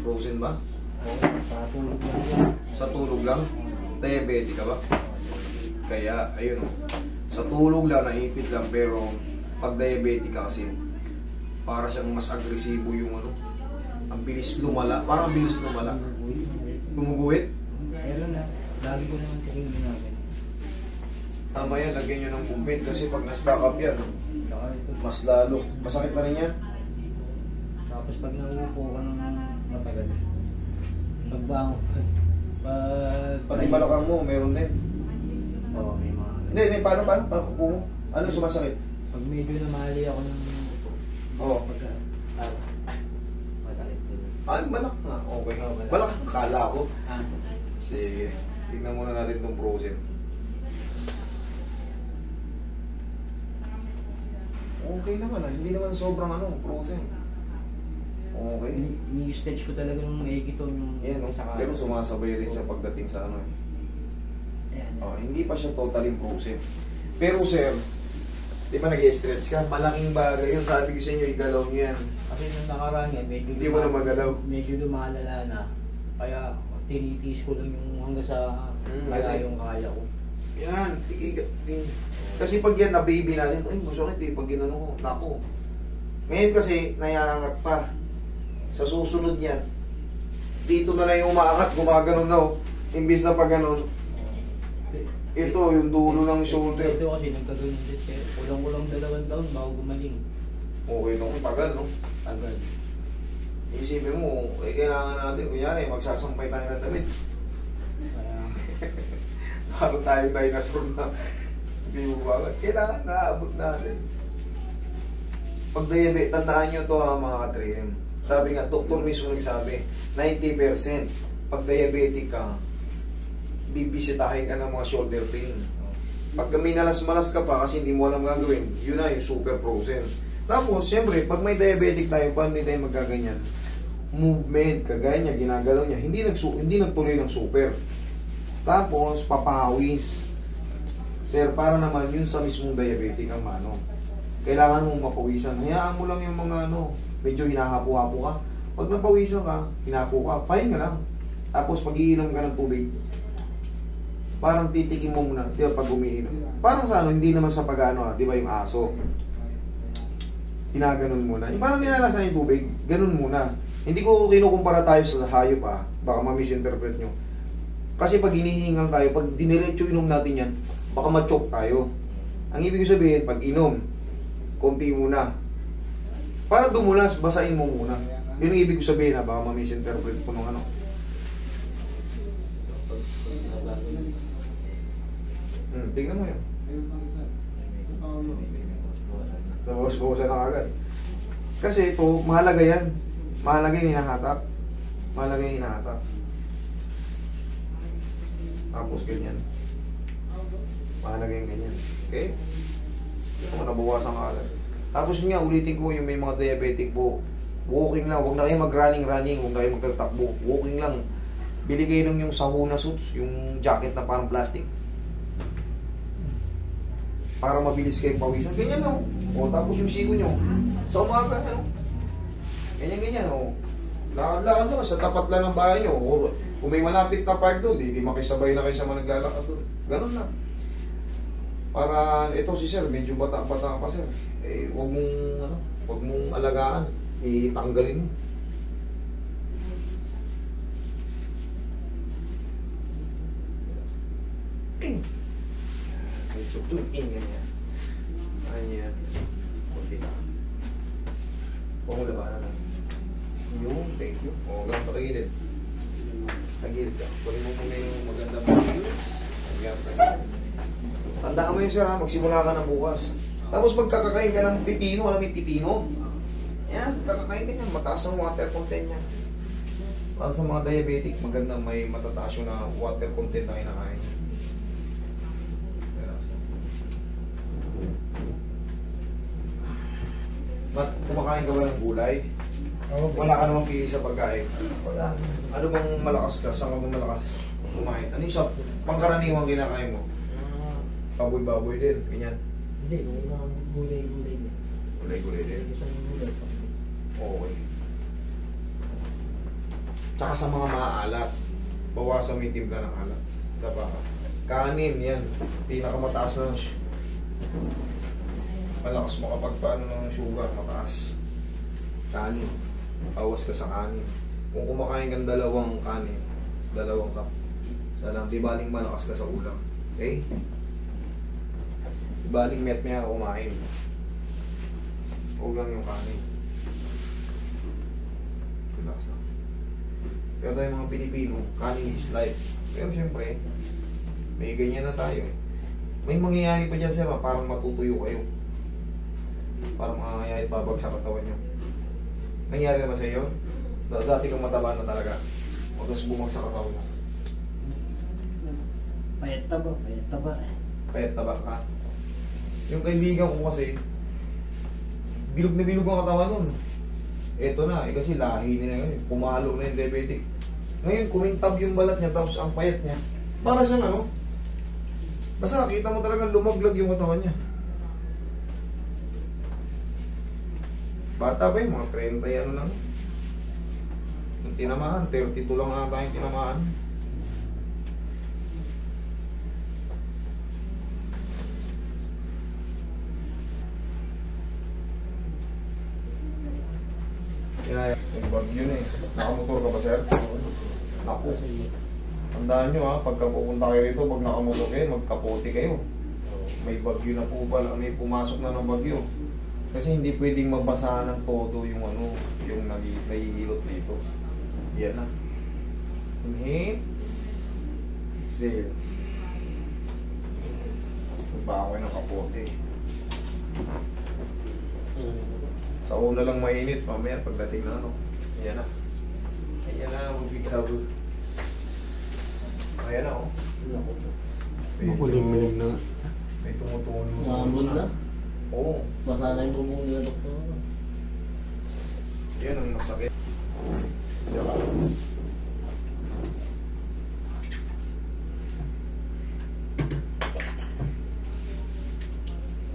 Frozen ba? Oo, sa tulog lang. Sa tulog lang? Diabetic ka ba? Kaya, ayun o. Sa tulog lang, naipit lang, pero pag diabetic ka kasi, para siyang mas agresibo yung ano, ang bilis lumala, parang bilis lumala. Gumuguhit? Meron na. Lagi ko naman kasing ginagawa. Tama yan, lagyan nyo ng kumpin kasi pag na-stock up yan, Saka ito. mas lalo. Masakit pa rin yan? Tapos pag nauupo ka ng matagal, pagbangon, Pati balakang mo, meron din. Oo, may mga... Hindi, paano? Upo mo? Ano sumasakit? Pag medyo namali ako ng... Oo. Pagka... masakit din. Ay, balak nga. Okay. Oo, balak. Balak, kala ko. Ah, Sige, tignan muna natin itong Frozen. Okay naman ah, hindi naman sobrang ano, Frozen. Okay. ni-stage ko talaga nung maigito yung... Yan, no? saka- Pero sumasabay rin siya pagdating sa ano. Ayan. Oh, hindi pa siya totally Frozen. Pero sir, di ba nag-stretch ka? Malaking bagay yun. Sabi ko sa inyo, igalaw niyo yan. Kasi nung nakaraan yan, medyo... Hindi mo na magalaw. Medyo lumalala na. Kaya tinitiis ko lang yung hanggang sa kaya kasi- yung kaya ko. Yan, sige. Kasi pag yan na-baby natin, ay, masakit eh, pag ginano ko, nako. Ngayon kasi, nayangat pa. Sa susunod yan, dito na lang yung umaangat, gumaganon na oh. Imbis na pag ganon, ito, yung dulo ng shoulder. Ito kasi nagkagano'n din. Pero kulang-kulang 2 taon bago gumaling. Okay nung tagal, no? Agad. Isipin mo, eh, kailangan natin, kunyari, magsasampay tayo ng damit. Kaya... Parang tayo dinosaur na. Hindi mo ba? Kailangan naabot natin. Pag diabetes, tandaan nyo to ha mga ka-3M. Sabi nga, doktor mismo nagsabi, 90% pag diabetic ka, bibisitahin ka ng mga shoulder pain. Pag minalas-malas ka pa kasi hindi mo alam gagawin, yun na yung super Frozen. Tapos, syempre, pag may diabetic tayo, paano hindi tayo magkaganyan? Movement, kagaya niya, ginagalaw niya, hindi nagtuloy ng super. Tapos, papawis. Sir, para naman yun sa mismong diabetic ang mano. Kailangan mong mapawisan. Hayaan mo lang yung mga ano, medyo hinahapo-hapo ka. Pag napawisan ka, hinahapo ka, pahinga lang. Tapos pag iinom ka ng tubig, parang titikim mo muna, di ba, pag umiinom. Parang sa ano, hindi naman sa pag-ano, di ba yung aso. Hinaganon muna. Yung parang nilalasa yung tubig, ganun muna. Hindi ko kinukumpara tayo sa hayop baka ma-misinterpret nyo. Kasi pag hinihingal tayo, pag diniretso inom natin yan, baka ma-choke tayo. Ang ibig sabihin, pag inom, konti muna. Para dumulas, basahin mo muna. Yun ang ibig sabihin baka ma-misinterpret ko nung ano. Tingnan mo yun. Bawas-bawasan na agad. Kasi ito, mahalaga yan. Mahalaga yung hinahatak. Mahalaga yung hinahatak. Tapos ganyan. Mahalaga yung ganyan. Okay? Ito, nabawasan ka agad. Tapos yun nga, ulitin ko yung may mga diabetic po. Walking lang. Huwag na kayo mag-running. Huwag na kayo magtatakbo. Walking lang. Bili kayo ng yung sahuna suits. Yung jacket na parang plastic. Para mabilis kayo pawisan. Ganyan no. O tapos yung siko nyo. Sa umaga, ano? Ganyan, o. Lakad-lakad naman. Sa tapat lang ng bahay nyo. O, kung may malapit na park doon, di makisabay na kayo sa mga naglalakad doon. Ganun lang. Para ito si sir, medyo bata-bata pa sir. Eh, wag mong alagaan. Itanggalin mo. Medyo doon, ganyan. Ganyan. Kunti na. Pumula na. Yung, thank you. O, lang patagilid. Tagilid ka. Kunin mo muna yung magandang videos. Tandaan mo yun sir ha, magsimula ka na bukas. Tapos pagkakakain ka ng pipino, alam mo yung pipino? Yan, kakakain ka niyan, mataas ang water content niya. Para sa mga diabetic, maganda may matataas yung na water content na kinakain. Ba't kumakain ka ba ng gulay? Wala ka namang pili sa pagkain. Wala. Ano bang malakas ka? Saan ka bang malakas kumain? Ano yung sa pangkaraniwang kinakain mo? Baboy-baboy din, ganyan. Hindi, mga gulay-gulay din. Gulay-gulay din. Isang gulay. Okay. Tsaka sa mga maaalat. Bawasan mo yung timpla ng alat. Diba? Kanin, yan. Pinakamataas na malakas mo kapag paano ng sugar, mataas. Kanin. Awas ka sa kanin. Kung kumakain kang dalawang kanin, dalawang cup, isa lang, di baling malakas ka sa ulam. Okay? Di baling met-maya ka kumain. Huwag lang yung kanin. Relax na. Pero tayo mga Pilipino, kanin is life. Pero siyempre, may ganyan na tayo eh. May mangyayari pa dyan sir, parang matutuyo kayo. Parang mangyayari babag sa katawan nyo. Nangyari naman sa iyo? Dati kang mataba na talaga. O tapos bumagsak ka mo. Payat taba. Payat taba ka. Yung kaibigan ko kasi, bilog na bilog ang katawan nun. Eto na, kasi lahi nila yun. Pumalo na yung diabetic. Ngayon, kumintab yung balat niya, tapos ang payat niya. Para siyang ano? Basta kita mo talagang lumaglag yung katawan niya. Bata pa yun, mga 30 ano lang. Yung tinamaan, 32 lang nga tayong tinamaan. Yung bagyo na eh. Nakamotor ka ba sir? Naku. Tandaan nyo ha, pagka pupunta kayo rito, pag nakamotor kayo, magkapote kayo. May bagyo na po pala, may pumasok na ng bagyo. Kasi hindi pwedeng magbasa ng todo yung ano, yung nahihilot dito. Yan na. Inhale. Exhale. Magba ako ng kapote. Sa una lang mainit, mamaya pagdating na ano. Ayan na. Ayan na, magbigsabu. Ayan na oh. Makulimlim na. May tumutulo. Maambon na? Oo. Basa na yung pulmong nila, doktor. Yan ang masakit. Diba?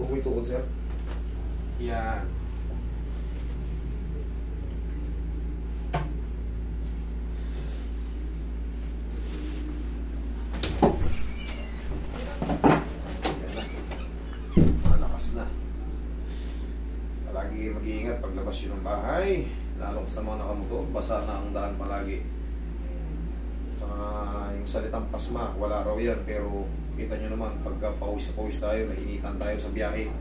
Huwag mo itukod, sir. Yan. Malakas na. Palagi mag-iingat paglabas yun ng bahay. Lalong sa mga nakamotor, basa na ang daan palagi. Saka yung salitang pasma, wala raw yan. Pero kita nyo naman, pagka pawis tayo, nainitan tayo sa biyahe.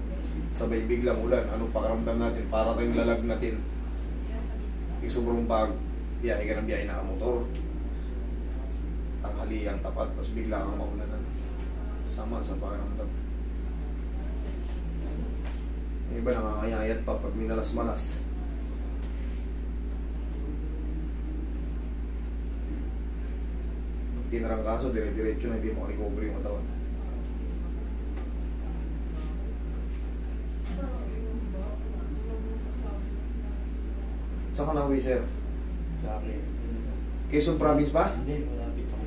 Sabay biglang ulan, anong pakiramdam natin? Para tayong lalag natin. Yung sobrang biyahe ka ng biyahe nakamotor. Tanghali ang tapat, tapos bigla kang maulanan. Sama sa pakiramdam. Yung iba nakakayayat pa pag minalas-malas. Tinarang kaso, dire-diretso na hindi mo recover yung katawan. Saan ka na-uwi, sir? Sa akin. Quezon Province pa? Hindi, malapit ako.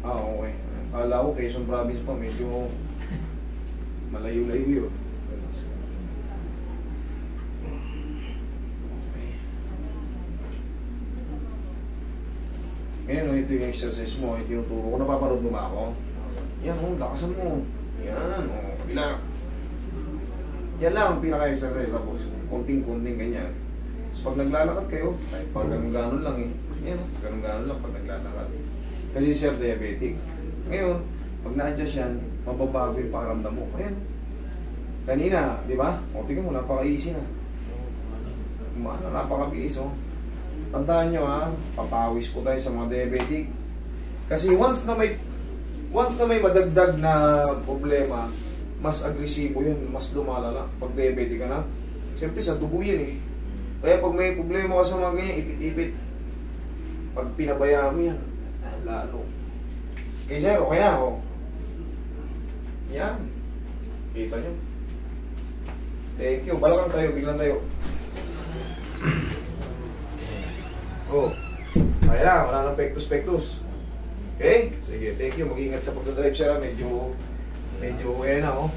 Ah, okay. Kala ko Quezon Province pa, medyo malayo-layo yun. Ngayon, ito yung exercise mo, ito yung turo ko. Napapanood mo ba ako? Yan, lakasan mo. Yan, kabila. Yan lang ang pinaka-exercise. Tapos, konting-konting ganyan. Tapos pag naglalakad kayo, kahit pag ganun-ganon lang eh. Yan, ganun-ganon lang pag naglalakad. Kasi sir, diabetic. Ngayon, pag na-adjust yan, mababago yung pakiramdam mo. Ayan. Kanina, di ba? O, tingnan mo, napaka-easy na. Napakabilis, oh. Tandaan nyo ha, papawis ko tayo sa mga diabetic. Kasi once na may madagdag na problema, mas agresibo yan, mas lumalala. Pag diabetic ka na, siyempre sa dugo yan eh. Kaya pag may problema ka sa mga ganyan, ipit-ipit. Pag pinabayaan mo yan, lalo. Okay sir, okay na oh. Yan. Kita nyo. Thank you. Balakang tayo, biglang tayo. Oh, kaya lang, wala nang pektus-pektus. Okay? Sige, thank you. Mag-ingat sa pagdadrive, sir. Medyo, ayan na, oh.